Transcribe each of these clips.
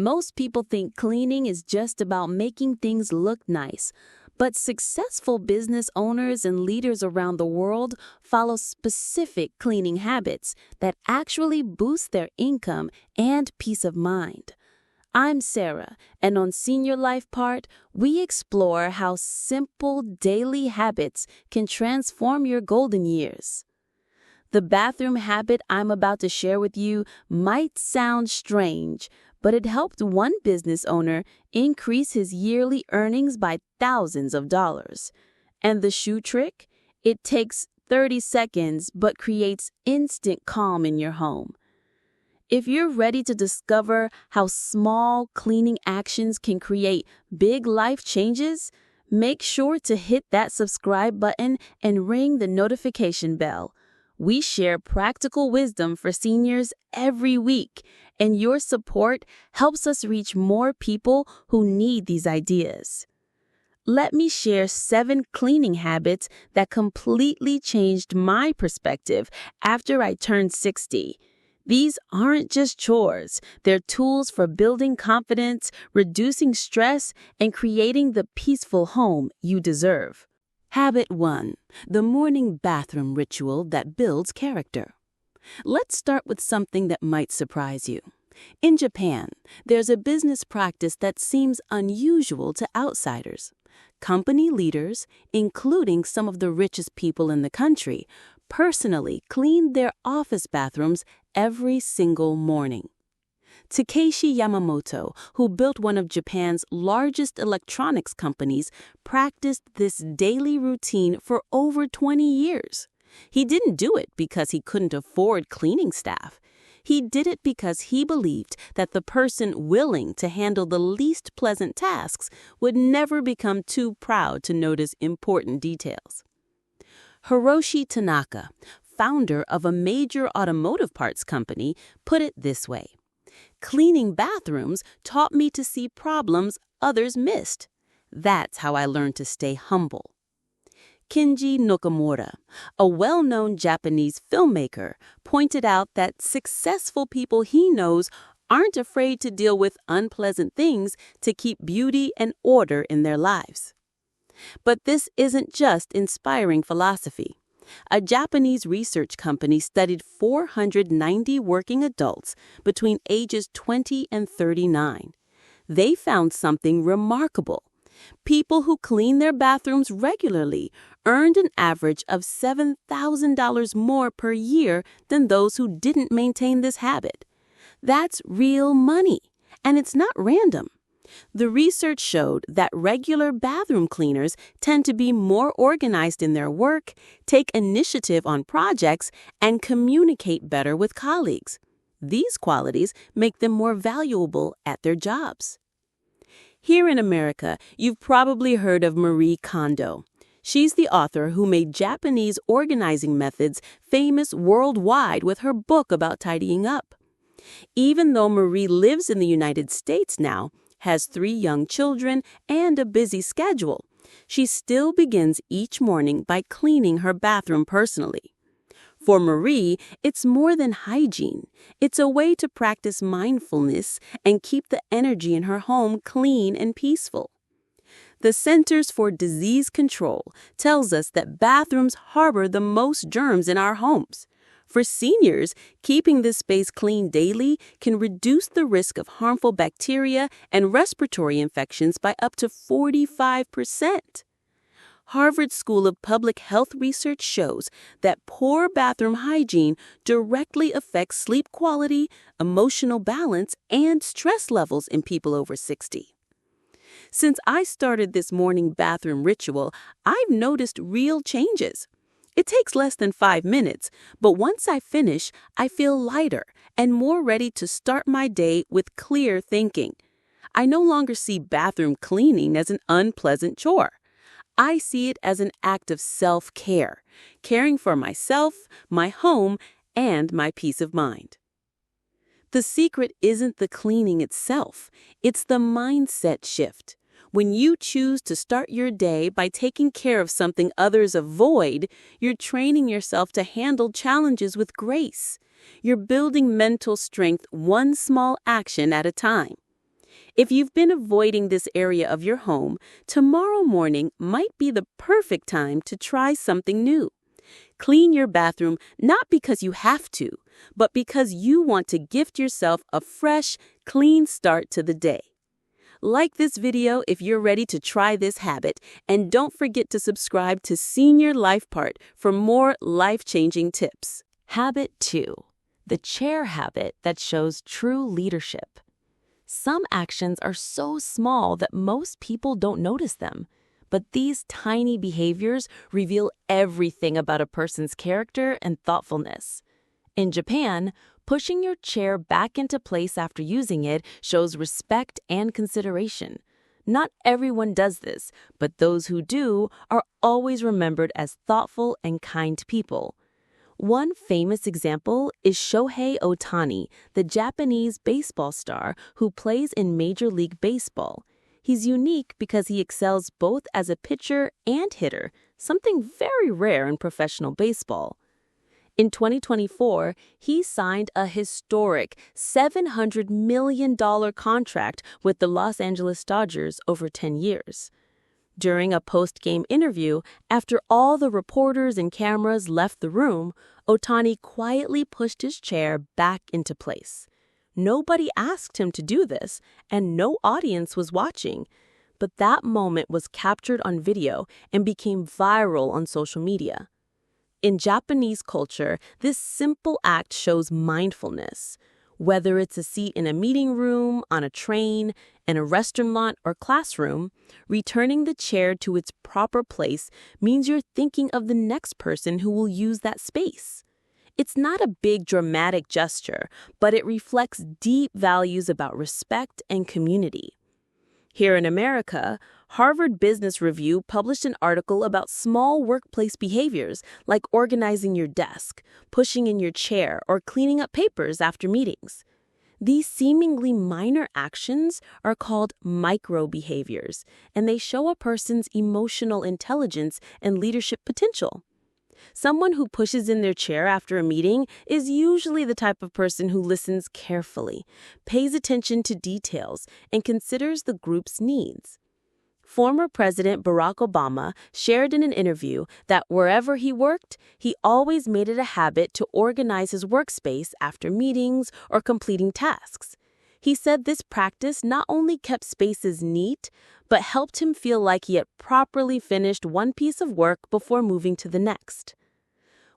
Most people think cleaning is just about making things look nice, but successful business owners and leaders around the world follow specific cleaning habits that actually boost their income and peace of mind. I'm Sarah, and on Senior Life Part, we explore how simple daily habits can transform your golden years. The bathroom habit I'm about to share with you might sound strange, but it helped one business owner increase his yearly earnings by thousands of dollars. And the shoe trick? It takes 30 seconds but creates instant calm in your home. If you're ready to discover how small cleaning actions can create big life changes, make sure to hit that subscribe button and ring the notification bell. We share practical wisdom for seniors every week, and your support helps us reach more people who need these ideas. Let me share 7 cleaning habits that completely changed my perspective after I turned 60. These aren't just chores. They're tools for building confidence, reducing stress, and creating the peaceful home you deserve. Habit 1. The morning bathroom ritual that builds character. Let's start with something that might surprise you. In Japan, there's a business practice that seems unusual to outsiders. Company leaders, including some of the richest people in the country, personally clean their office bathrooms every single morning. Takeshi Yamamoto, who built one of Japan's largest electronics companies, practiced this daily routine for over 20 years. He didn't do it because he couldn't afford cleaning staff. He did it because he believed that the person willing to handle the least pleasant tasks would never become too proud to notice important details. Hiroshi Tanaka, founder of a major automotive parts company, put it this way: "Cleaning bathrooms taught me to see problems others missed. That's how I learned to stay humble." Kenji Nakamura, a well-known Japanese filmmaker, pointed out that successful people he knows aren't afraid to deal with unpleasant things to keep beauty and order in their lives. But this isn't just inspiring philosophy. A Japanese research company studied 490 working adults between ages 20 and 39. They found something remarkable. People who clean their bathrooms regularly earned an average of $7,000 more per year than those who didn't maintain this habit. That's real money, and it's not random. The research showed that regular bathroom cleaners tend to be more organized in their work, take initiative on projects, and communicate better with colleagues. These qualities make them more valuable at their jobs. Here in America, you've probably heard of Marie Kondo. She's the author who made Japanese organizing methods famous worldwide with her book about tidying up. Even though Marie lives in the United States now, has 3 young children, and a busy schedule, she still begins each morning by cleaning her bathroom personally. For Marie, it's more than hygiene. It's a way to practice mindfulness and keep the energy in her home clean and peaceful. The Centers for Disease Control tells us that bathrooms harbor the most germs in our homes. For seniors, keeping this space clean daily can reduce the risk of harmful bacteria and respiratory infections by up to 45%. Harvard School of Public Health research shows that poor bathroom hygiene directly affects sleep quality, emotional balance, and stress levels in people over 60. Since I started this morning bathroom ritual, I've noticed real changes. It takes less than 5 minutes, but once I finish, I feel lighter and more ready to start my day with clear thinking. I no longer see bathroom cleaning as an unpleasant chore. I see it as an act of self-care, caring for myself, my home, and my peace of mind. The secret isn't the cleaning itself, it's the mindset shift. When you choose to start your day by taking care of something others avoid, you're training yourself to handle challenges with grace. You're building mental strength one small action at a time. If you've been avoiding this area of your home, tomorrow morning might be the perfect time to try something new. Clean your bathroom not because you have to, but because you want to gift yourself a fresh, clean start to the day. Like this video if you're ready to try this habit, and don't forget to subscribe to Senior Life Part for more life-changing tips. Habit 2. The chair habit that shows true leadership. Some actions are so small that most people don't notice them, but these tiny behaviors reveal everything about a person's character and thoughtfulness. In Japan, pushing your chair back into place after using it shows respect and consideration. Not everyone does this, but those who do are always remembered as thoughtful and kind people. One famous example is Shohei Ohtani, the Japanese baseball star who plays in Major League Baseball. He's unique because he excels both as a pitcher and hitter, something very rare in professional baseball. In 2024, he signed a historic $700 million contract with the Los Angeles Dodgers over 10 years. During a post-game interview, after all the reporters and cameras left the room, Ohtani quietly pushed his chair back into place. Nobody asked him to do this, and no audience was watching. But that moment was captured on video and became viral on social media. In Japanese culture, this simple act shows mindfulness. Whether it's a seat in a meeting room, on a train, in a restaurant or classroom, returning the chair to its proper place means you're thinking of the next person who will use that space. It's not a big dramatic gesture, but it reflects deep values about respect and community. Here in America, Harvard Business Review published an article about small workplace behaviors like organizing your desk, pushing in your chair, or cleaning up papers after meetings. These seemingly minor actions are called micro-behaviors, and they show a person's emotional intelligence and leadership potential. Someone who pushes in their chair after a meeting is usually the type of person who listens carefully, pays attention to details, and considers the group's needs. Former President Barack Obama shared in an interview that wherever he worked, he always made it a habit to organize his workspace after meetings or completing tasks. He said this practice not only kept spaces neat, but helped him feel like he had properly finished one piece of work before moving to the next.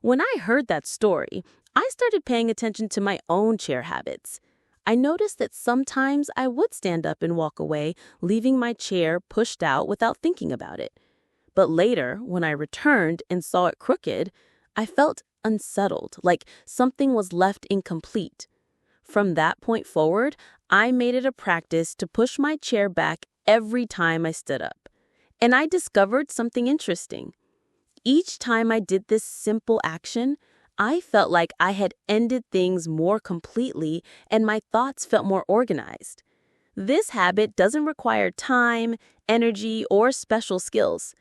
When I heard that story, I started paying attention to my own chair habits. I noticed that sometimes I would stand up and walk away, leaving my chair pushed out without thinking about it. But later, when I returned and saw it crooked, I felt unsettled, like something was left incomplete. From that point forward, I made it a practice to push my chair back every time I stood up. And I discovered something interesting. Each time I did this simple action, I felt like I had ended things more completely and my thoughts felt more organized. This habit doesn't require time, energy, or special skills.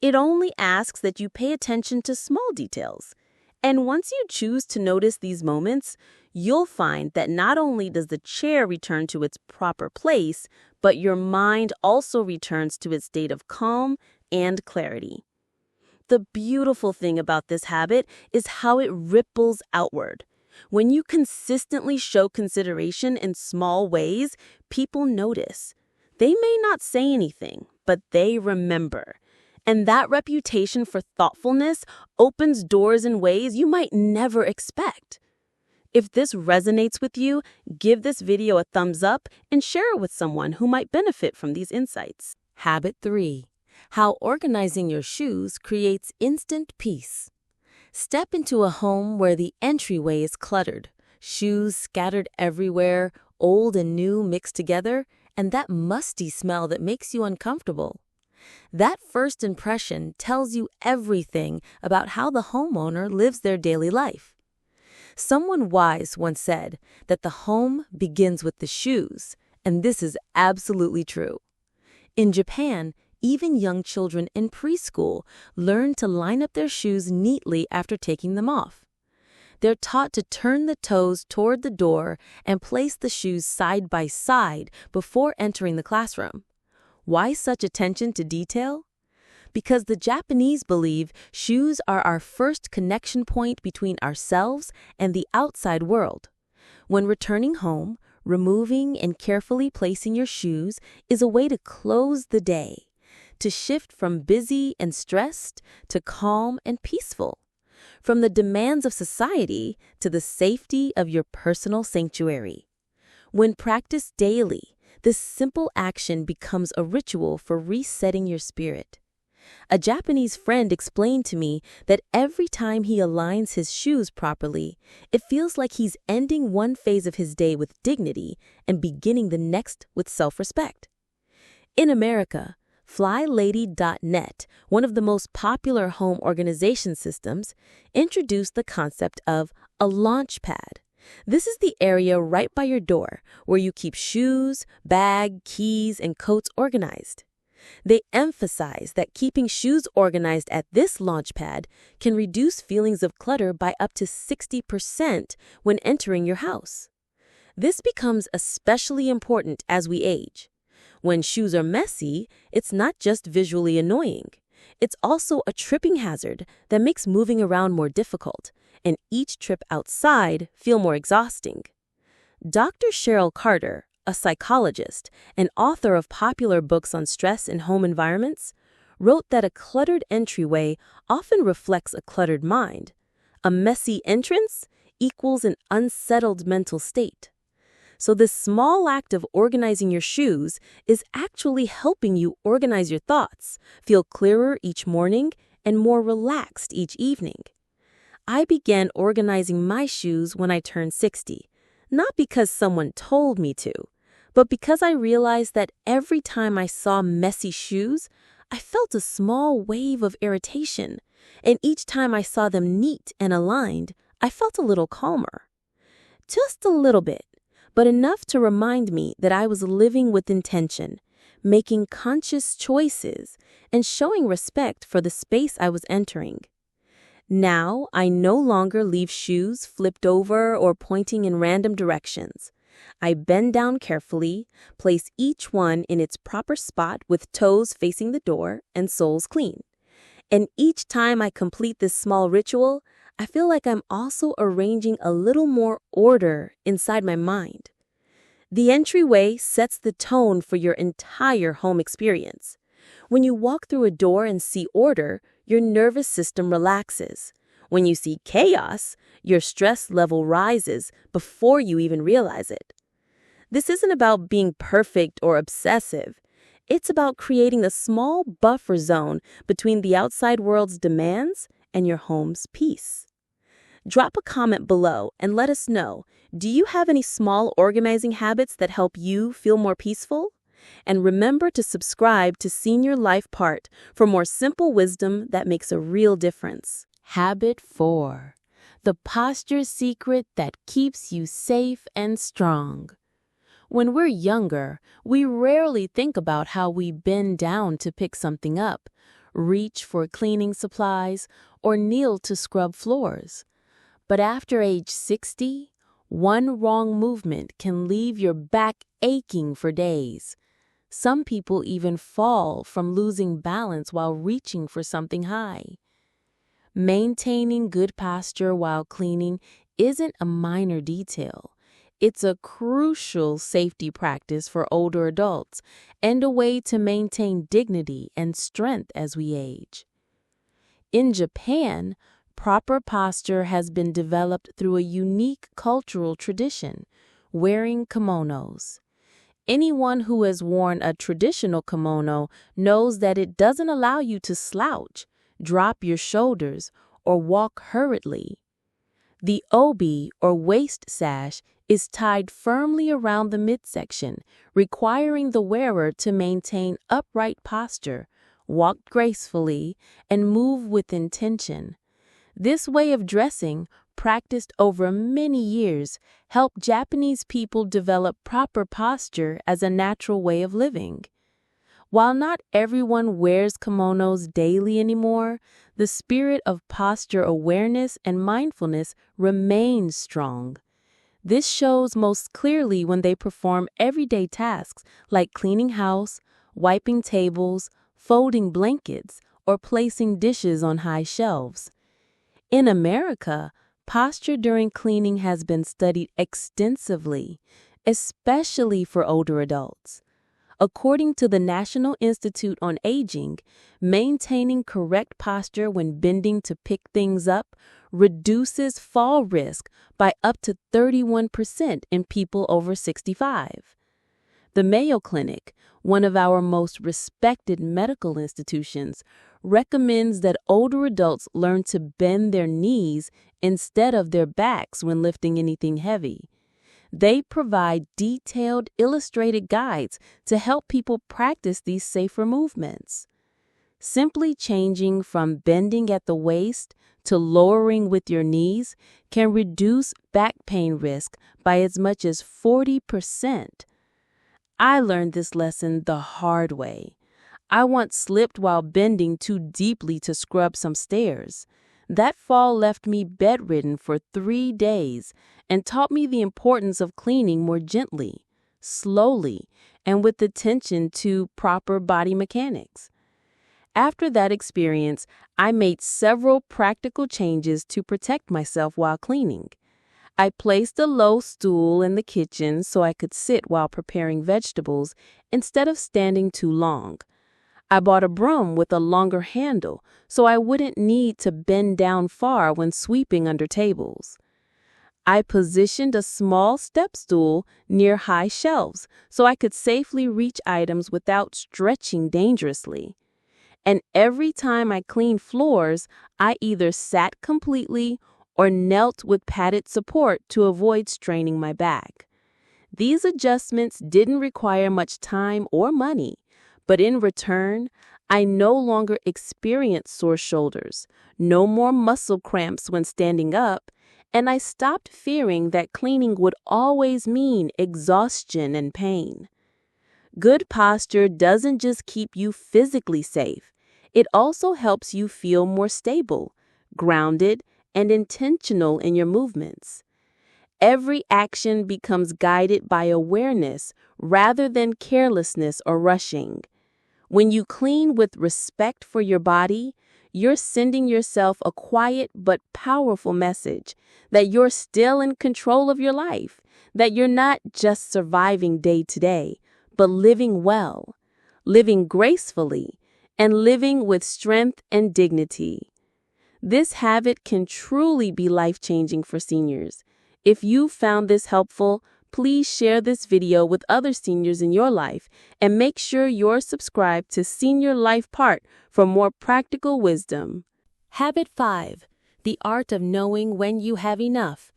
It only asks that you pay attention to small details. And once you choose to notice these moments, you'll find that not only does the chair return to its proper place, but your mind also returns to its state of calm and clarity. The beautiful thing about this habit is how it ripples outward. When you consistently show consideration in small ways, people notice. They may not say anything, but they remember. And that reputation for thoughtfulness opens doors in ways you might never expect. If this resonates with you, give this video a thumbs up and share it with someone who might benefit from these insights. Habit 3. How organizing your shoes creates instant peace. Step into a home where the entryway is cluttered, shoes scattered everywhere, old and new mixed together, and that musty smell that makes you uncomfortable. That first impression tells you everything about how the homeowner lives their daily life. Someone wise once said that the home begins with the shoes, and this is absolutely true. In Japan, even young children in preschool learn to line up their shoes neatly after taking them off. They're taught to turn the toes toward the door and place the shoes side by side before entering the classroom. Why such attention to detail? Because the Japanese believe shoes are our first connection point between ourselves and the outside world. When returning home, removing and carefully placing your shoes is a way to close the day, to shift from busy and stressed to calm and peaceful, from the demands of society to the safety of your personal sanctuary. When practiced daily, this simple action becomes a ritual for resetting your spirit. A Japanese friend explained to me that every time he aligns his shoes properly, it feels like he's ending one phase of his day with dignity and beginning the next with self-respect. In America, FlyLady.net, one of the most popular home organization systems, introduced the concept of a launch pad. This is the area right by your door where you keep shoes, bag, keys, and coats organized. They emphasize that keeping shoes organized at this launch pad can reduce feelings of clutter by up to 60% when entering your house. This becomes especially important as we age. When shoes are messy, it's not just visually annoying. It's also a tripping hazard that makes moving around more difficult, and each trip outside feel more exhausting. Dr. Cheryl Carter, a psychologist and author of popular books on stress in home environments, wrote that a cluttered entryway often reflects a cluttered mind. A messy entrance equals an unsettled mental state. So this small act of organizing your shoes is actually helping you organize your thoughts, feel clearer each morning, and more relaxed each evening. I began organizing my shoes when I turned 60, not because someone told me to, but because I realized that every time I saw messy shoes, I felt a small wave of irritation, and each time I saw them neat and aligned, I felt a little calmer. Just a little bit, but enough to remind me that I was living with intention, making conscious choices, and showing respect for the space I was entering. Now, I no longer leave shoes flipped over or pointing in random directions. I bend down carefully, place each one in its proper spot with toes facing the door and soles clean. And each time I complete this small ritual, I feel like I'm also arranging a little more order inside my mind. The entryway sets the tone for your entire home experience. When you walk through a door and see order, your nervous system relaxes. When you see chaos, your stress level rises before you even realize it. This isn't about being perfect or obsessive. It's about creating a small buffer zone between the outside world's demands and your home's peace. Drop a comment below and let us know, do you have any small organizing habits that help you feel more peaceful? And remember to subscribe to Senior Life Part for more simple wisdom that makes a real difference. Habit 4. The posture secret that keeps you safe and strong. When we're younger, we rarely think about how we bend down to pick something up, reach for cleaning supplies, or kneel to scrub floors. But after age 60, one wrong movement can leave your back aching for days. Some people even fall from losing balance while reaching for something high. Maintaining good posture while cleaning isn't a minor detail. It's a crucial safety practice for older adults and a way to maintain dignity and strength as we age. In Japan, proper posture has been developed through a unique cultural tradition, wearing kimonos. Anyone who has worn a traditional kimono knows that it doesn't allow you to slouch, drop your shoulders, or walk hurriedly. The obi, or waist sash, is tied firmly around the midsection, requiring the wearer to maintain upright posture, walk gracefully, and move with intention. This way of dressing, practiced over many years, helped Japanese people develop proper posture as a natural way of living. While not everyone wears kimonos daily anymore, the spirit of posture awareness and mindfulness remains strong. This shows most clearly when they perform everyday tasks like cleaning house, wiping tables, folding blankets, or placing dishes on high shelves. In America, posture during cleaning has been studied extensively, especially for older adults. According to the National Institute on Aging, maintaining correct posture when bending to pick things up reduces fall risk by up to 31% in people over 65. The Mayo Clinic, one of our most respected medical institutions, recommends that older adults learn to bend their knees instead of their backs when lifting anything heavy. They provide detailed, illustrated guides to help people practice these safer movements. Simply changing from bending at the waist to lowering with your knees can reduce back pain risk by as much as 40%. I learned this lesson the hard way. I once slipped while bending too deeply to scrub some stairs. That fall left me bedridden for 3 days and taught me the importance of cleaning more gently, slowly, and with attention to proper body mechanics. After that experience, I made several practical changes to protect myself while cleaning. I placed a low stool in the kitchen so I could sit while preparing vegetables instead of standing too long. I bought a broom with a longer handle so I wouldn't need to bend down far when sweeping under tables. I positioned a small step stool near high shelves so I could safely reach items without stretching dangerously. And every time I cleaned floors, I either sat completely or knelt with padded support to avoid straining my back. These adjustments didn't require much time or money, but in return, I no longer experienced sore shoulders, no more muscle cramps when standing up, and I stopped fearing that cleaning would always mean exhaustion and pain. Good posture doesn't just keep you physically safe, it also helps you feel more stable, grounded, and intentional in your movements. Every action becomes guided by awareness rather than carelessness or rushing. When you clean with respect for your body, you're sending yourself a quiet but powerful message that you're still in control of your life, that you're not just surviving day to day, but living well, living gracefully, and living with strength and dignity. This habit can truly be life-changing for seniors. If you found this helpful, please share this video with other seniors in your life and make sure you're subscribed to Senior Life Part for more practical wisdom. Habit 5. The art of knowing when you have enough.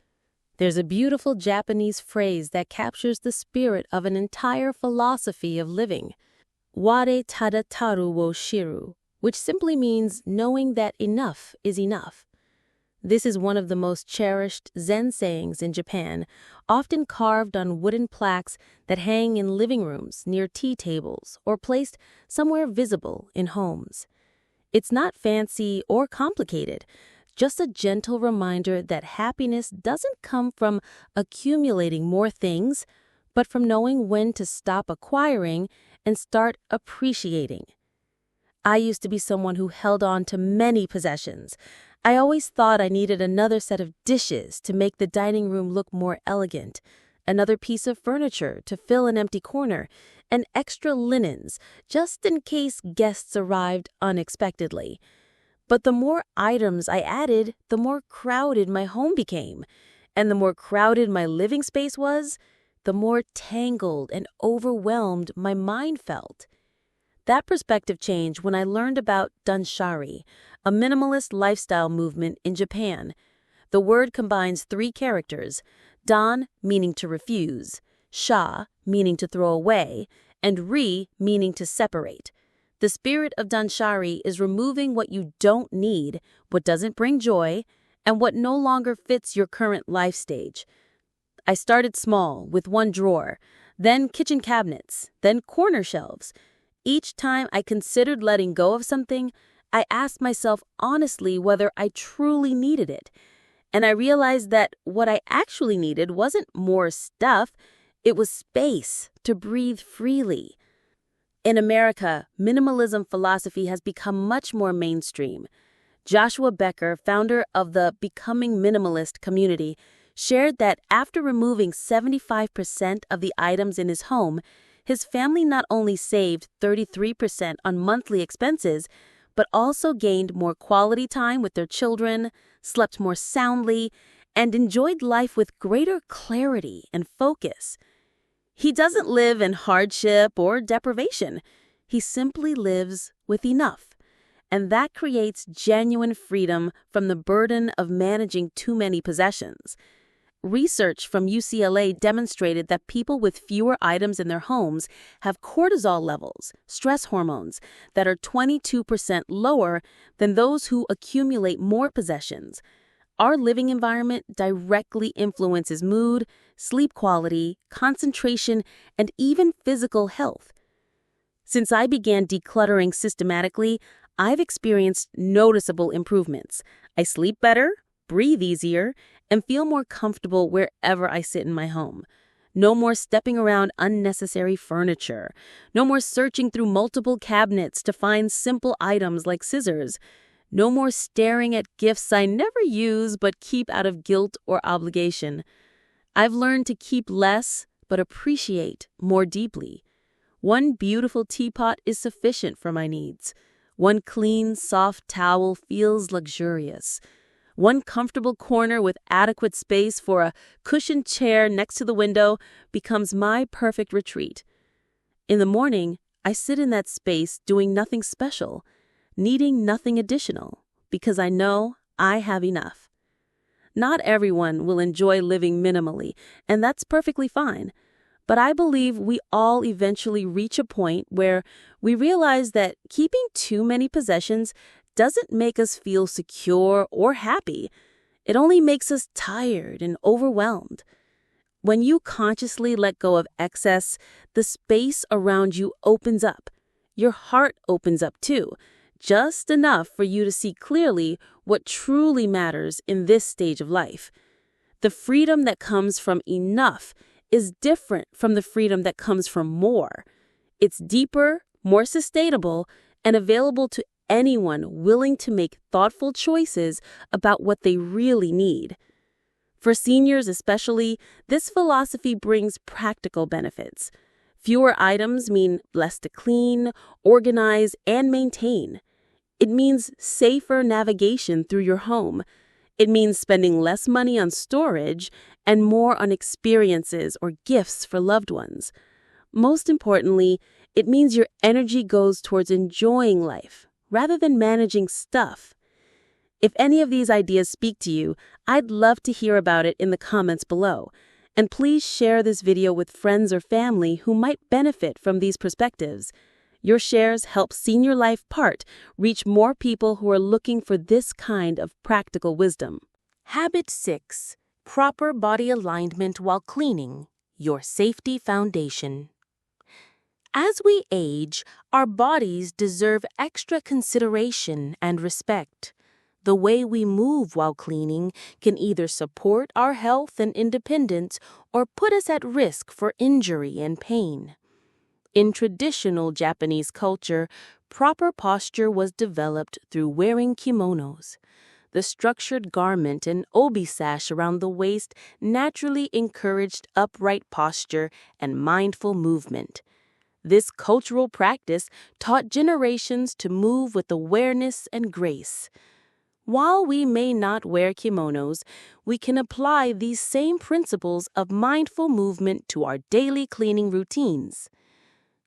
There's a beautiful Japanese phrase that captures the spirit of an entire philosophy of living. Ware tada taru wo shiru, which simply means knowing that enough is enough. This is one of the most cherished Zen sayings in Japan, often carved on wooden plaques that hang in living rooms, near tea tables, or placed somewhere visible in homes. It's not fancy or complicated, just a gentle reminder that happiness doesn't come from accumulating more things, but from knowing when to stop acquiring and start appreciating. I used to be someone who held on to many possessions. I always thought I needed another set of dishes to make the dining room look more elegant, another piece of furniture to fill an empty corner, and extra linens just in case guests arrived unexpectedly. But the more items I added, the more crowded my home became. And the more crowded my living space was, the more tangled and overwhelmed my mind felt. That perspective changed when I learned about danshari, a minimalist lifestyle movement in Japan. The word combines 3 characters, dan meaning to refuse, sha meaning to throw away, and ri meaning to separate. The spirit of danshari is removing what you don't need, what doesn't bring joy, and what no longer fits your current life stage. I started small with 1 drawer, then kitchen cabinets, then corner shelves. Each time I considered letting go of something, I asked myself honestly whether I truly needed it. And I realized that what I actually needed wasn't more stuff, it was space to breathe freely. In America, minimalism philosophy has become much more mainstream. Joshua Becker, founder of the Becoming Minimalist community, shared that after removing 75% of the items in his home, his family not only saved 33% on monthly expenses, but also gained more quality time with their children, slept more soundly, and enjoyed life with greater clarity and focus. He doesn't live in hardship or deprivation. He simply lives with enough. And that creates genuine freedom from the burden of managing too many possessions. Research from UCLA demonstrated that people with fewer items in their homes have cortisol levels, stress hormones, that are 22% lower than those who accumulate more possessions. Our living environment directly influences mood, sleep quality, concentration, and even physical health. Since I began decluttering systematically, I've experienced noticeable improvements. I sleep better, breathe easier, and feel more comfortable wherever I sit in my home. No more stepping around unnecessary furniture. No more searching through multiple cabinets to find simple items like scissors. No more staring at gifts I never use but keep out of guilt or obligation. I've learned to keep less but appreciate more deeply. One beautiful teapot is sufficient for my needs. One clean, soft towel feels luxurious. One comfortable corner with adequate space for a cushioned chair next to the window becomes my perfect retreat. In the morning, I sit in that space doing nothing special, needing nothing additional, because I know I have enough. Not everyone will enjoy living minimally, and that's perfectly fine. But I believe we all eventually reach a point where we realize that keeping too many possessions doesn't make us feel secure or happy. It only makes us tired and overwhelmed. When you consciously let go of excess, the space around you opens up. Your heart opens up too, just enough for you to see clearly what truly matters in this stage of life. The freedom that comes from enough is different from the freedom that comes from more. It's deeper, more sustainable, and available to anyone willing to make thoughtful choices about what they really need. For seniors especially, this philosophy brings practical benefits. Fewer items mean less to clean, organize, and maintain. It means safer navigation through your home. It means spending less money on storage and more on experiences or gifts for loved ones. Most importantly, it means your energy goes towards enjoying life rather than managing stuff. If any of these ideas speak to you, I'd love to hear about it in the comments below. And please share this video with friends or family who might benefit from these perspectives. Your shares help Senior Life Part reach more people who are looking for this kind of practical wisdom. Habit 6. Proper body alignment while cleaning. Your safety foundation. As we age, our bodies deserve extra consideration and respect. The way we move while cleaning can either support our health and independence or put us at risk for injury and pain. In traditional Japanese culture, proper posture was developed through wearing kimonos. The structured garment and obi sash around the waist naturally encouraged upright posture and mindful movement. This cultural practice taught generations to move with awareness and grace. While we may not wear kimonos, we can apply these same principles of mindful movement to our daily cleaning routines.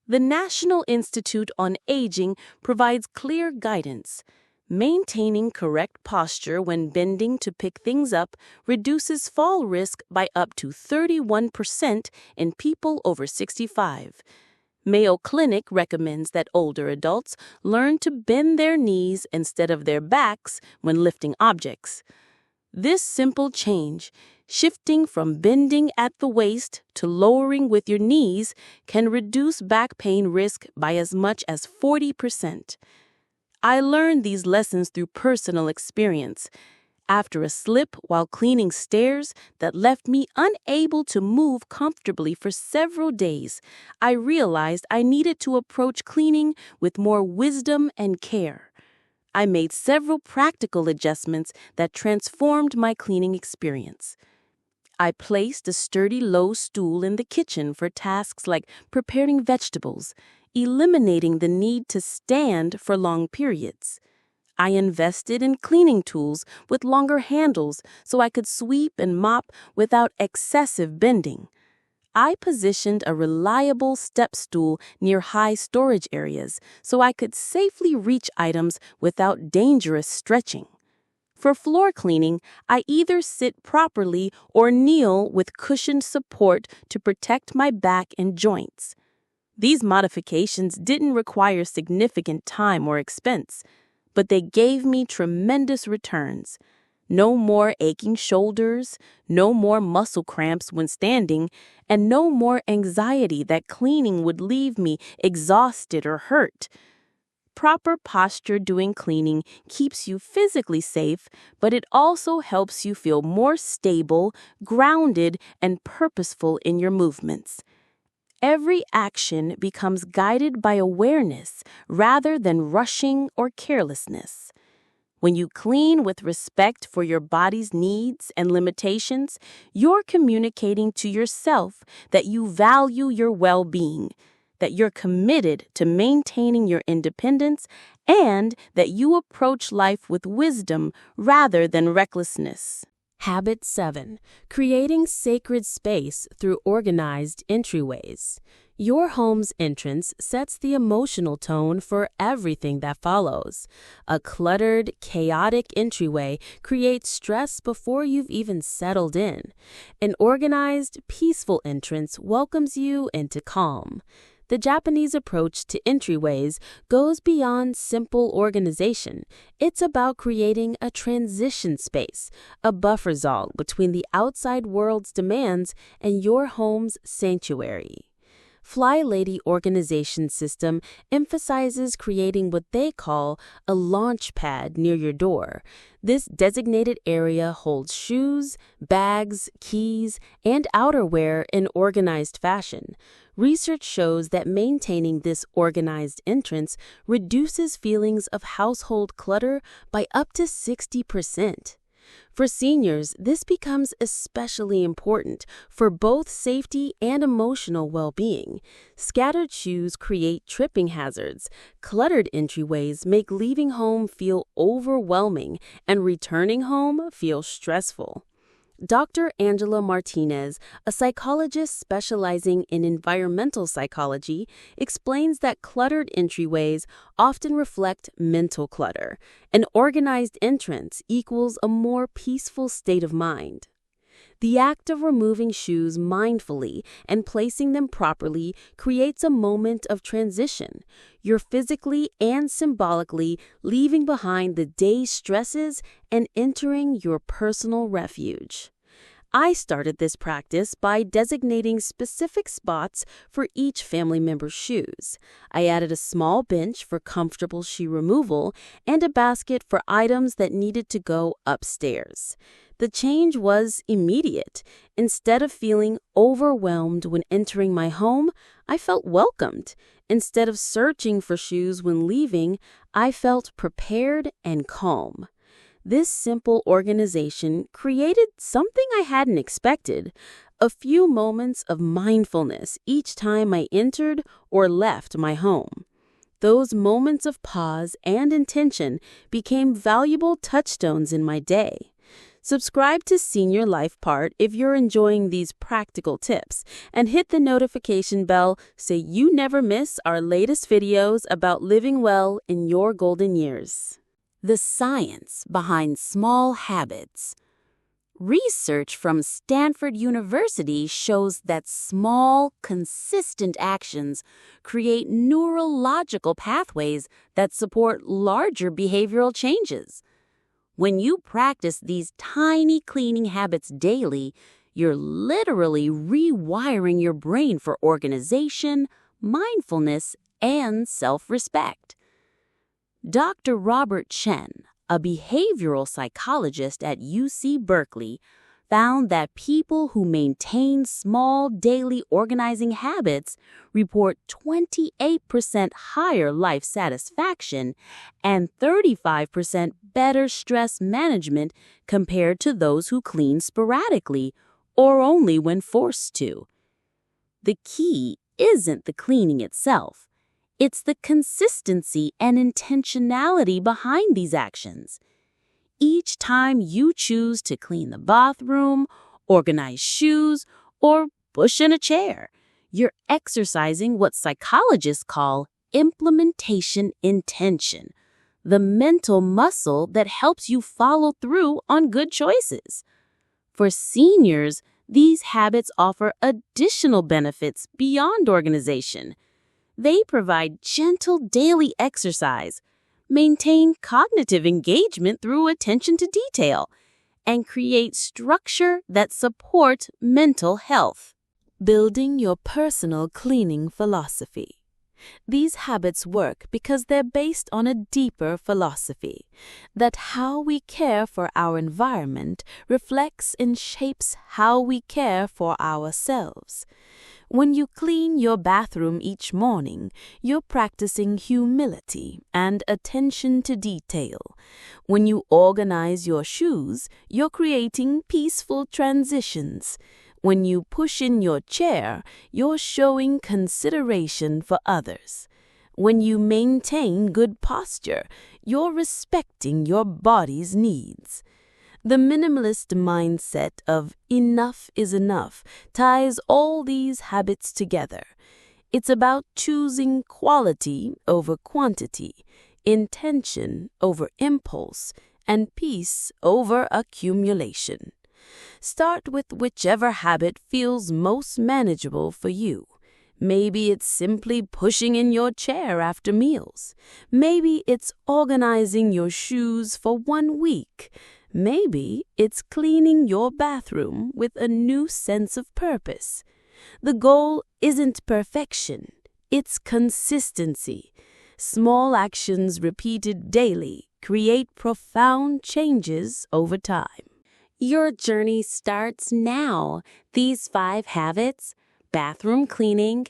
The National Institute on Aging provides clear guidance. Maintaining correct posture when bending to pick things up reduces fall risk by up to 31% in people over 65. Mayo Clinic recommends that older adults learn to bend their knees instead of their backs when lifting objects. This simple change Shifting from bending at the waist to lowering with your knees can reduce back pain risk by as much as 40%. I learned these lessons through personal experience. After a slip while cleaning stairs that left me unable to move comfortably for several days, I realized I needed to approach cleaning with more wisdom and care. I made several practical adjustments that transformed my cleaning experience. I placed a sturdy low stool in the kitchen for tasks like preparing vegetables, eliminating the need to stand for long periods. I invested in cleaning tools with longer handles so I could sweep and mop without excessive bending. I positioned a reliable step stool near high storage areas so I could safely reach items without dangerous stretching. For floor cleaning, I either sit properly or kneel with cushioned support to protect my back and joints. These modifications didn't require significant time or expense, but they gave me tremendous returns. No more aching shoulders, no more muscle cramps when standing, and no more anxiety that cleaning would leave me exhausted or hurt. Proper posture doing cleaning keeps you physically safe, but it also helps you feel more stable, grounded, and purposeful in your movements. Every action becomes guided by awareness rather than rushing or carelessness. When you clean with respect for your body's needs and limitations, you're communicating to yourself that you value your well-being, that you're committed to maintaining your independence, and that you approach life with wisdom rather than recklessness. Habit 7. Creating sacred space through organized entryways. Your home's entrance sets the emotional tone for everything that follows. A cluttered, chaotic entryway creates stress before you've even settled in. An organized, peaceful entrance welcomes you into calm. The Japanese approach to entryways goes beyond simple organization. It's about creating a transition space, a buffer zone between the outside world's demands and your home's sanctuary. Fly Lady Organization System emphasizes creating what they call a launch pad near your door. This designated area holds shoes, bags, keys, and outerwear in organized fashion. Research shows that maintaining this organized entrance reduces feelings of household clutter by up to 60%. For seniors, this becomes especially important for both safety and emotional well-being. Scattered shoes create tripping hazards. Cluttered entryways make leaving home feel overwhelming and returning home feel stressful. Dr. Angela Martinez, a psychologist specializing in environmental psychology, explains that cluttered entryways often reflect mental clutter. An organized entrance equals a more peaceful state of mind. The act of removing shoes mindfully and placing them properly creates a moment of transition. You're physically and symbolically leaving behind the day's stresses and entering your personal refuge. I started this practice by designating specific spots for each family member's shoes. I added a small bench for comfortable shoe removal and a basket for items that needed to go upstairs. The change was immediate. Instead of feeling overwhelmed when entering my home, I felt welcomed. Instead of searching for shoes when leaving, I felt prepared and calm. This simple organization created something I hadn't expected, a few moments of mindfulness each time I entered or left my home. Those moments of pause and intention became valuable touchstones in my day. Subscribe to Senior Life Part if you're enjoying these practical tips, and hit the notification bell so you never miss our latest videos about living well in your golden years. The science behind small habits. Research from Stanford University shows that small, consistent actions create neurological pathways that support larger behavioral changes. When you practice these tiny cleaning habits daily, you're literally rewiring your brain for organization, mindfulness, and self-respect. Dr. Robert Chen, a behavioral psychologist at UC Berkeley, found that people who maintain small daily organizing habits report 28% higher life satisfaction and 35% better stress management compared to those who clean sporadically or only when forced to. The key isn't the cleaning itself. It's the consistency and intentionality behind these actions. Each time you choose to clean the bathroom, organize shoes, or push in a chair, you're exercising what psychologists call implementation intention, the mental muscle that helps you follow through on good choices. For seniors, these habits offer additional benefits beyond organization. They provide gentle daily exercise, maintain cognitive engagement through attention to detail, and create structure that supports mental health. Building your personal cleaning philosophy. These habits work because they're based on a deeper philosophy that how we care for our environment reflects and shapes how we care for ourselves. When you clean your bathroom each morning, you're practicing humility and attention to detail. When you organize your shoes, you're creating peaceful transitions. When you push in your chair, you're showing consideration for others. When you maintain good posture, you're respecting your body's needs. The minimalist mindset of enough is enough ties all these habits together. It's about choosing quality over quantity, intention over impulse, and peace over accumulation. Start with whichever habit feels most manageable for you. Maybe it's simply pushing in your chair after meals. Maybe it's organizing your shoes for 1 week. Maybe it's cleaning your bathroom with a new sense of purpose. The goal isn't perfection, it's consistency. Small actions repeated daily create profound changes over time. Your journey starts now. These 5 habits: bathroom cleaning,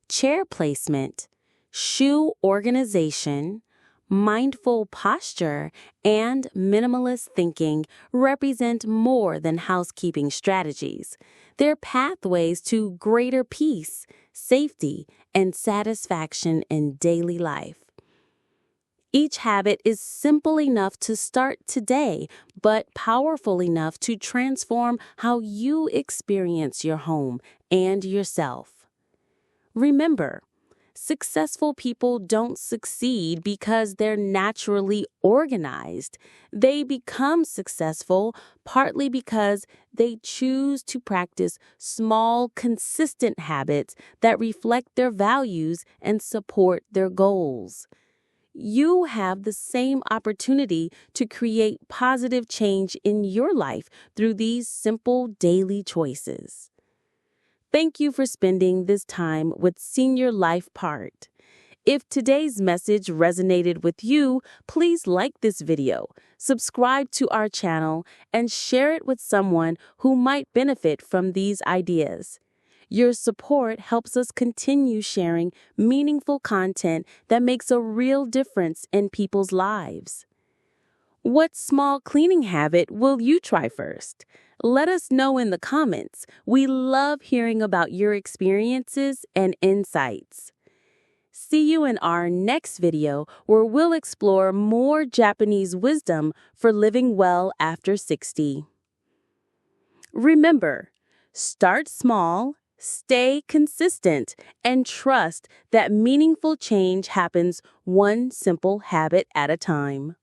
chair placement, shoe organization, mindful posture, and minimalist thinking represent more than housekeeping strategies. They're pathways to greater peace, safety, and satisfaction in daily life. Each habit is simple enough to start today, but powerful enough to transform how you experience your home and yourself. Remember, successful people don't succeed because they're naturally organized. They become successful partly because they choose to practice small, consistent habits that reflect their values and support their goals. You have the same opportunity to create positive change in your life through these simple daily choices. Thank you for spending this time with Senior Life Part. If today's message resonated with you, please like this video, subscribe to our channel, and share it with someone who might benefit from these ideas. Your support helps us continue sharing meaningful content that makes a real difference in people's lives. What small cleaning habit will you try first? Let us know in the comments. We love hearing about your experiences and insights. See you in our next video where we'll explore more Japanese wisdom for living well after 60. Remember, start small, stay consistent, and trust that meaningful change happens one simple habit at a time.